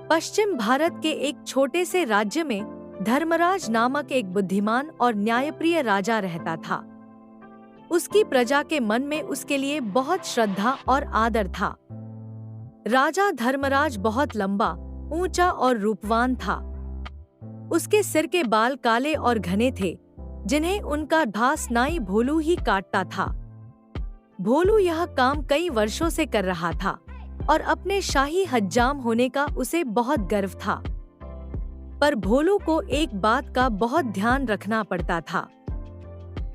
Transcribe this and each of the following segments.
पश्चिम भारत के एक छोटे से राज्य में धर्मराज नामक एक बुद्धिमान और न्यायप्रिय राजा रहता था। उसकी प्रजा के मन में उसके लिए बहुत श्रद्धा और आदर था। राजा धर्मराज बहुत लंबा, ऊंचा और रूपवान था। उसके सिर के बाल काले और घने थे, जिन्हें उनका दास नाई भोलू ही काटता था। भोलू यह काम कई वर्षों से कर रहा था और अपने शाही हज्जाम होने का उसे बहुत गर्व था। पर भोलू को एक बात का बहुत ध्यान रखना पड़ता था।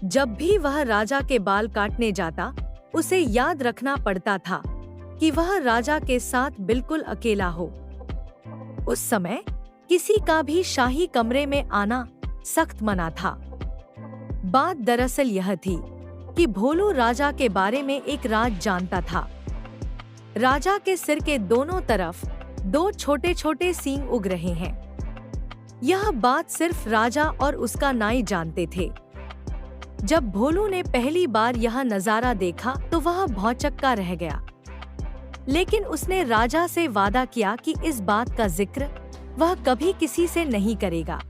जब भी वह राजा के बाल काटने जाता, उसे याद रखना पड़ता था कि वह राजा के साथ बिल्कुल अकेला हो। उस समय किसी का भी शाही कमरे में आना सख्त मना था। बात दरअसल यह थी कि भोलू राजा के बारे में एक राज जानता था। राजा के सिर के दोनों तरफ दो छोटे छोटे सींग उग रहे हैं। यह बात सिर्फ राजा और उसका नाई जानते थे। जब भोलू ने पहली बार यह नजारा देखा तो वह भौंचक्का रह गया। लेकिन उसने राजा से वादा किया कि इस बात का जिक्र वह कभी किसी से नहीं करेगा।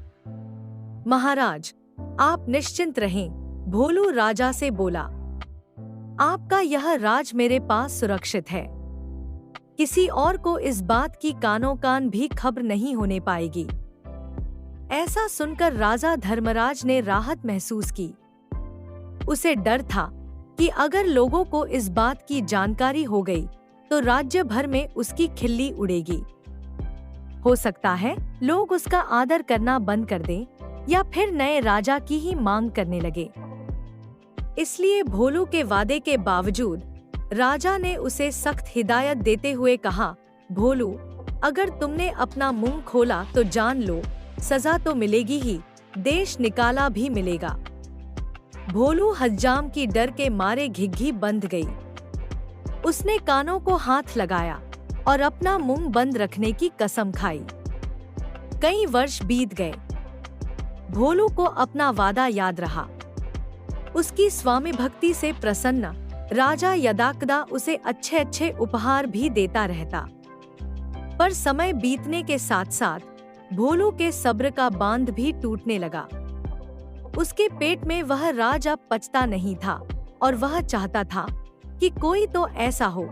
महाराज, आप निश्चिंत रहें, भोलू राजा से बोला। आपका यह राज मेरे पास सुरक्षित है। किसी और को इस बात की कानों कान भी खबर नहीं होने पाएगी। ऐसा सुनकर राजा धर्मराज ने राहत महसूस की। उसे डर था कि अगर लोगों को इस बात की जानकारी हो गई तो राज्य भर में उसकी खिल्ली उड़ेगी। हो सकता है लोग उसका आदर करना बंद कर दें या फिर नए राजा की ही मांग करने लगे। इसलिए भोलू के वादे के बावजूद राजा ने उसे सख्त हिदायत देते हुए कहा, भोलू, अगर तुमने अपना मुंह खोला तो जान लो, सजा तो मिलेगी ही, देश निकाला भी मिलेगा। भोलू हज्जाम की डर के मारे घिघी बंध गई। उसने कानों को हाथ लगाया और अपना मुंह बंद रखने की कसम खाई। कई वर्ष बीत गए। भोलू को अपना वादा याद रहा। उसकी स्वामी भक्ति से प्रसन्न राजा यदाकदा उसे अच्छे अच्छे उपहार भी देता रहता। पर समय बीतने के साथ साथ भोलू के सब्र का बांध भी टूटने लगा। उसके पेट में वह राज अब पचता नहीं था और वह चाहता था कि कोई तो ऐसा हो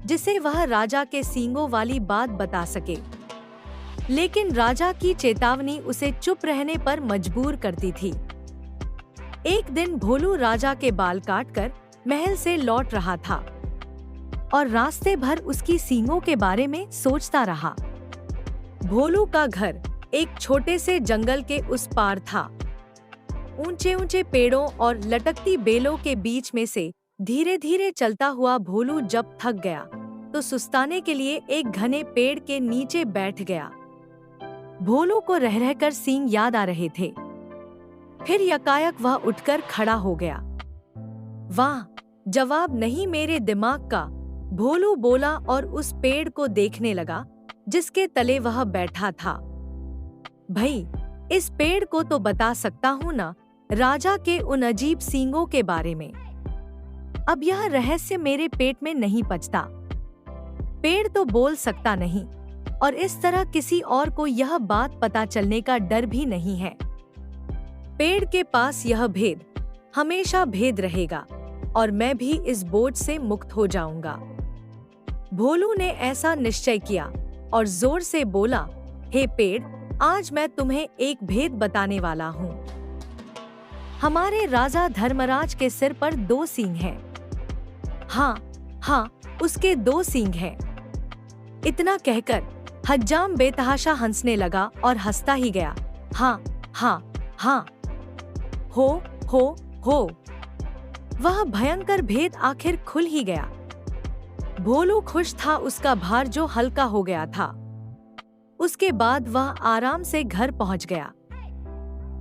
जिसे वह राजा के सींगों वाली बात बता सके। लेकिन राजा की चेतावनी उसे चुप रहने पर मजबूर करती थी। एक दिन भोलू राजा के बाल काटकर महल से लौट रहा था और रास्ते भर उसकी सींगों के बारे में सोचता रहा। भोलू का घर एक छोटे से जंगल के उस पार था। ऊंचे ऊंचे पेड़ों और लटकती बेलों के बीच में से धीरे धीरे चलता हुआ भोलू जब थक गया तो सुस्ताने के लिए एक घने पेड़ के नीचे बैठ गया। भोलू को रह रहकर सींग याद आ रहे थे। फिर यकायक वह उठकर खड़ा हो गया। वाह, जवाब नहीं मेरे दिमाग का, भोलू बोला और उस पेड़ को देखने लगा जिसके तले वह बैठा था। भाई, इस पेड़ को तो बता सकता हूँ ना, राजा के उन अजीब सींगों के बारे में। अब यह रहस्य मेरे पेट में नहीं पचता। पेड़ तो बोल सकता नहीं और इस तरह किसी और को यह बात पता चलने का डर भी नहीं है। पेड़ के पास यह भेद हमेशा भेद रहेगा और मैं भी इस बोझ से मुक्त हो जाऊंगा। भोलू ने ऐसा निश्चय किया और जोर से बोला, हे पेड़, आज मैं तुम्हें एक भेद बताने वाला हूँ। हमारे राजा धर्मराज के सिर पर दो सींग हैं। हाँ हाँ, उसके दो सींग हैं। इतना कहकर हज्जाम बेतहाशा हंसने लगा और हंसता ही गया। हाँ हाँ हाँ, हो। वह भयंकर भेद आखिर खुल ही गया। भोलू खुश था, उसका भार जो हल्का हो गया था। उसके बाद वह आराम से घर पहुंच गया।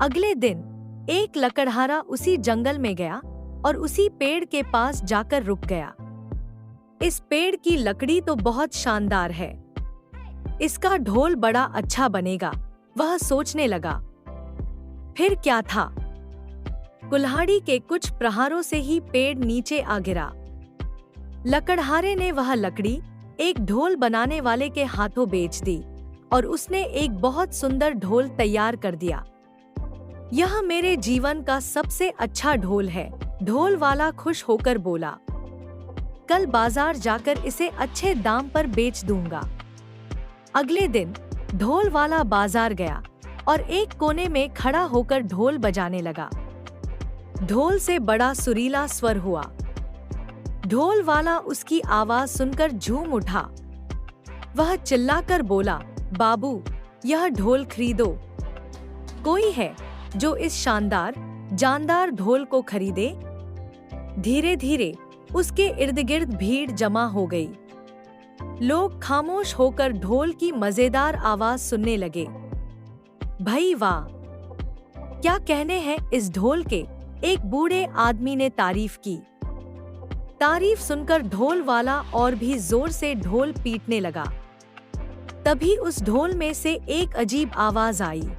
अगले दिन एक लकड़हारा उसी जंगल में गया और उसी पेड़ के पास जाकर रुक गया। इस पेड़ की लकड़ी तो बहुत शानदार है, इसका ढोल बड़ा अच्छा बनेगा, वह सोचने लगा। फिर क्या था, कुल्हाड़ी के कुछ प्रहारों से ही पेड़ नीचे आ गिरा। लकड़हारे ने वह लकड़ी एक ढोल बनाने वाले के हाथों बेच दी और उसने एक बहुत सुंदर ढोल तैयार कर दिया। यह मेरे जीवन का सबसे अच्छा ढोल है, ढोल वाला खुश होकर बोला। कल बाजार जाकर इसे अच्छे दाम पर बेच दूंगा। अगले दिन ढोल वाला बाजार गया और एक कोने में खड़ा होकर ढोल बजाने लगा। ढोल से बड़ा सुरीला स्वर हुआ। ढोल वाला उसकी आवाज सुनकर झूम उठा। वह चिल्लाकर बोला, बाबू, यह ढोल खरीदो। कोई है जो इस शानदार जानदार ढोल को खरीदे? धीरे धीरे उसके इर्द गिर्द भीड़ जमा हो गई। लोग खामोश होकर ढोल की मजेदार आवाज सुनने लगे। भाई वाह, क्या कहने हैं इस ढोल के, एक बूढ़े आदमी ने तारीफ की। तारीफ सुनकर ढोल वाला और भी जोर से ढोल पीटने लगा। तभी उस ढोल में से एक अजीब आवाज आई।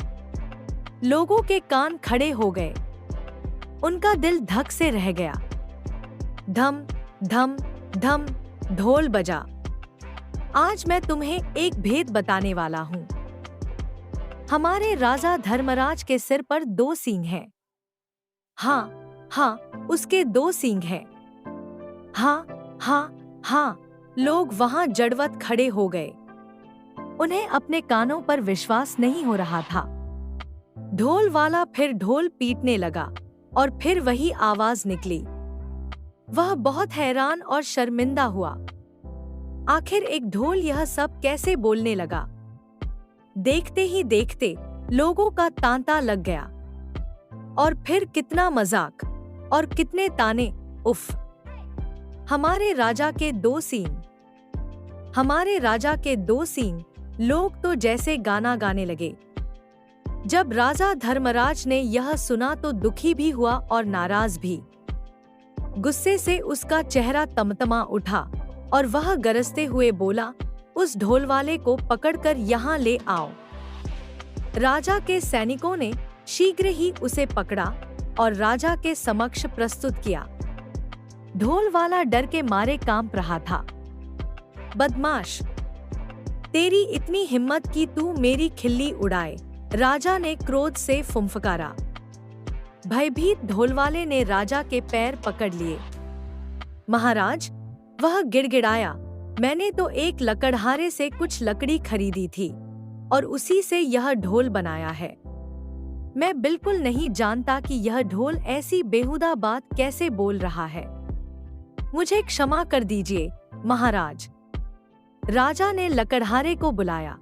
लोगों के कान खड़े हो गए। उनका दिल धक से रह गया। धम धम धम ढोल बजा। आज मैं तुम्हें एक भेद बताने वाला हूँ। हमारे राजा धर्मराज के सिर पर 2 सींग हैं। हाँ हाँ, उसके 2 सींग हैं। हाँ हाँ हाँ, लोग वहां जड़वत खड़े हो गए। उन्हें अपने कानों पर विश्वास नहीं हो रहा था। ढोल वाला फिर ढोल पीटने लगा और फिर वही आवाज निकली। वह बहुत हैरान और शर्मिंदा हुआ। आखिर एक ढोल यह सब कैसे बोलने लगा? देखते ही देखते लोगों का तांता लग गया। और फिर कितना मजाक और कितने ताने। उफ! हमारे राजा के 2 सींग, हमारे राजा के 2 सींग। लोग तो जैसे गाना गाने लगे। जब राजा धर्मराज ने यह सुना तो दुखी भी हुआ और नाराज भी। गुस्से से उसका चेहरा तमतमा उठा और वह गरजते हुए बोला, उस ढोल वाले को पकड़कर यहाँ ले आओ। राजा के सैनिकों ने शीघ्र ही उसे पकड़ा और राजा के समक्ष प्रस्तुत किया। ढोल वाला डर के मारे कांप रहा था। बदमाश, तेरी इतनी हिम्मत कि तू मेरी खिल्ली उड़ाए, राजा ने क्रोध से फुंफकारा। भयभीत ढोलवाले ने राजा के पैर पकड़ लिए। महाराज, वह गिड़गिड़ाया, मैंने तो एक लकड़हारे से कुछ लकड़ी खरीदी थी और उसी से यह ढोल बनाया है। मैं बिल्कुल नहीं जानता कि यह ढोल ऐसी बेहुदा बात कैसे बोल रहा है। मुझे क्षमा कर दीजिए महाराज। राजा ने लकड़हारे को बुलाया।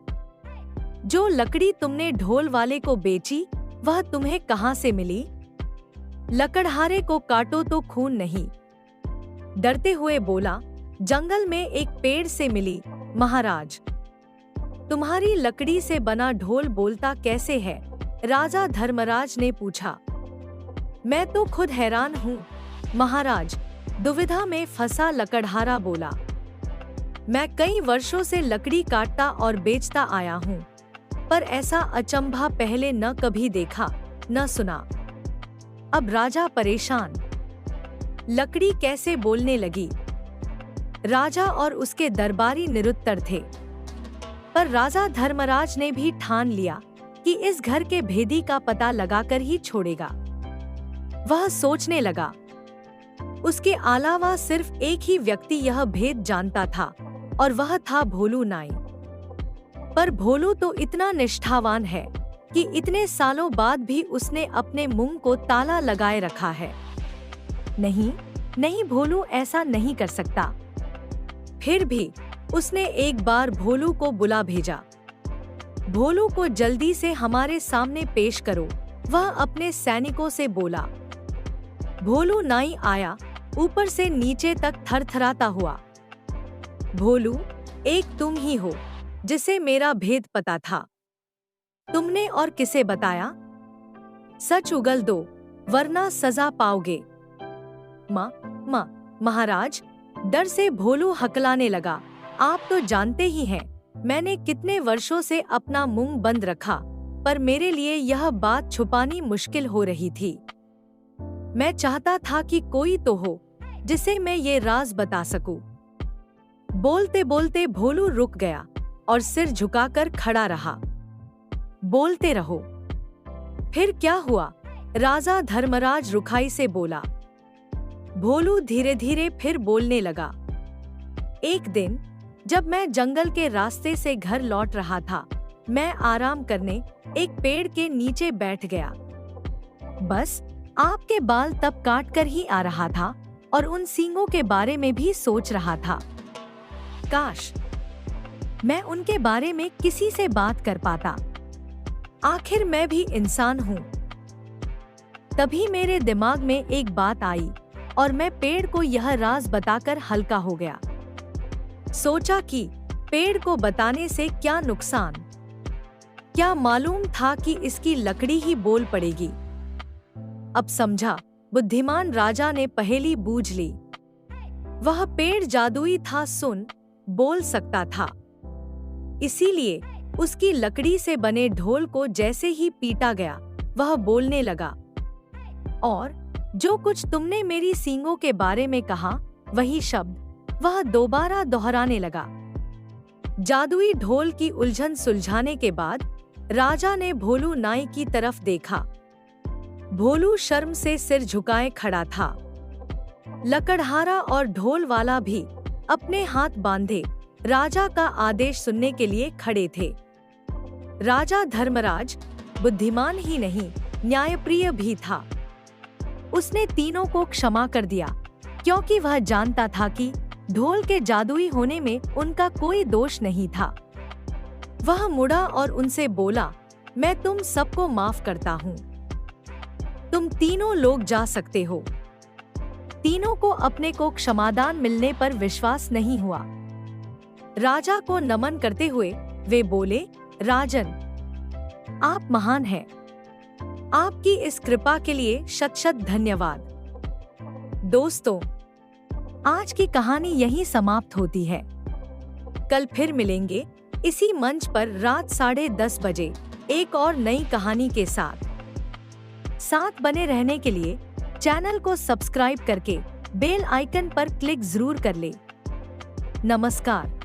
जो लकड़ी तुमने ढोल वाले को बेची, वह तुम्हें कहाँ से मिली? लकड़हारे को काटो तो खून नहीं। डरते हुए बोला, जंगल में एक पेड़ से मिली महाराज। तुम्हारी लकड़ी से बना ढोल बोलता कैसे है? राजा धर्मराज ने पूछा। मैं तो खुद हैरान हूँ महाराज, दुविधा में फंसा लकड़हारा बोला। मैं कई वर्षों से लकड़ी काटता और बेचता आया हूँ, पर ऐसा अचंभा पहले न कभी देखा न सुना। अब राजा परेशान। लकड़ी कैसे बोलने लगी? राजा और उसके दरबारी निरुत्तर थे। पर राजा धर्मराज ने भी ठान लिया कि इस घर के भेदी का पता लगाकर ही छोड़ेगा। वह सोचने लगा, उसके अलावा सिर्फ एक ही व्यक्ति यह भेद जानता था और वह था भोलू नाई। पर भोलू तो इतना निष्ठावान है कि इतने सालों बाद भी उसने अपने मुंह को ताला लगाए रखा है। नहीं नहीं, भोलू ऐसा नहीं कर सकता। फिर भी उसने एक बार भोलू को बुला भेजा। भोलू को जल्दी से हमारे सामने पेश करो, वह अपने सैनिकों से बोला। भोलू नाई आया, ऊपर से नीचे तक थरथराता हुआ। भोलू, एक तुम ही हो जिसे मेरा भेद पता था। तुमने और किसे बताया? सच उगल दो, वरना सजा पाओगे। महाराज, डर से भोलू हकलाने लगा। आप तो जानते ही हैं, मैंने कितने वर्षों से अपना मुंह बंद रखा, पर मेरे लिए यह बात छुपानी मुश्किल हो रही थी। मैं चाहता था कि कोई तो हो जिसे मैं ये राज बता सकूं। बोलते बोलते भोलू रुक गया और सिर झुकाकर खड़ा रहा। बोलते रहो। फिर क्या हुआ? राजा धर्मराज रुखाई से बोला। भोलू धीरे धीरे फिर बोलने लगा। एक दिन जब मैं जंगल के रास्ते से घर लौट रहा था, मैं आराम करने एक पेड़ के नीचे बैठ गया। बस आपके बाल तब काट कर ही आ रहा था और उन सींगों के बारे में भी सोच रहा था। काश मैं उनके बारे में किसी से बात कर पाता। आखिर मैं भी इंसान हूँ। तभी मेरे दिमाग में एक बात आई और मैं पेड़ को यह राज बताकर हल्का हो गया। सोचा कि पेड़ को बताने से क्या नुकसान? क्या मालूम था कि इसकी लकड़ी ही बोल पड़ेगी। अब समझा, बुद्धिमान राजा ने पहेली बूझ ली। वह पेड़ जादुई था, सुन बोल सकता था। इसीलिए उसकी लकड़ी से बने ढोल को जैसे ही पीटा गया, वह बोलने लगा। और जो कुछ तुमने मेरी सींगों के बारे में कहा, वही शब्द वह दोबारा दोहराने लगा। जादुई ढोल की उलझन सुलझाने के बाद राजा ने भोलू नाई की तरफ देखा। भोलू शर्म से सिर झुकाए खड़ा था। लकड़हारा और ढोल वाला भी अपने हाथ बांधे राजा का आदेश सुनने के लिए खड़े थे। राजा धर्मराज बुद्धिमान ही नहीं, न्यायप्रिय भी था। उसने तीनों को क्षमा कर दिया, क्योंकि वह जानता था कि ढोल के जादुई होने में उनका कोई दोष नहीं था। वह मुड़ा और उनसे बोला, मैं तुम सबको माफ करता हूँ। तुम तीनों लोग जा सकते हो। तीनों को अपने को क्षमादान मिलने पर विश्वास नहीं हुआ। राजा को नमन करते हुए वे बोले, राजन, आप महान हैं। आपकी इस कृपा के लिए शत शत धन्यवाद। दोस्तों, आज की कहानी यहीं समाप्त होती है। कल फिर मिलेंगे इसी मंच पर रात 10:30 बजे एक और नई कहानी के साथ बने रहने के लिए चैनल को सब्सक्राइब करके बेल आइकन पर क्लिक जरूर कर ले। नमस्कार।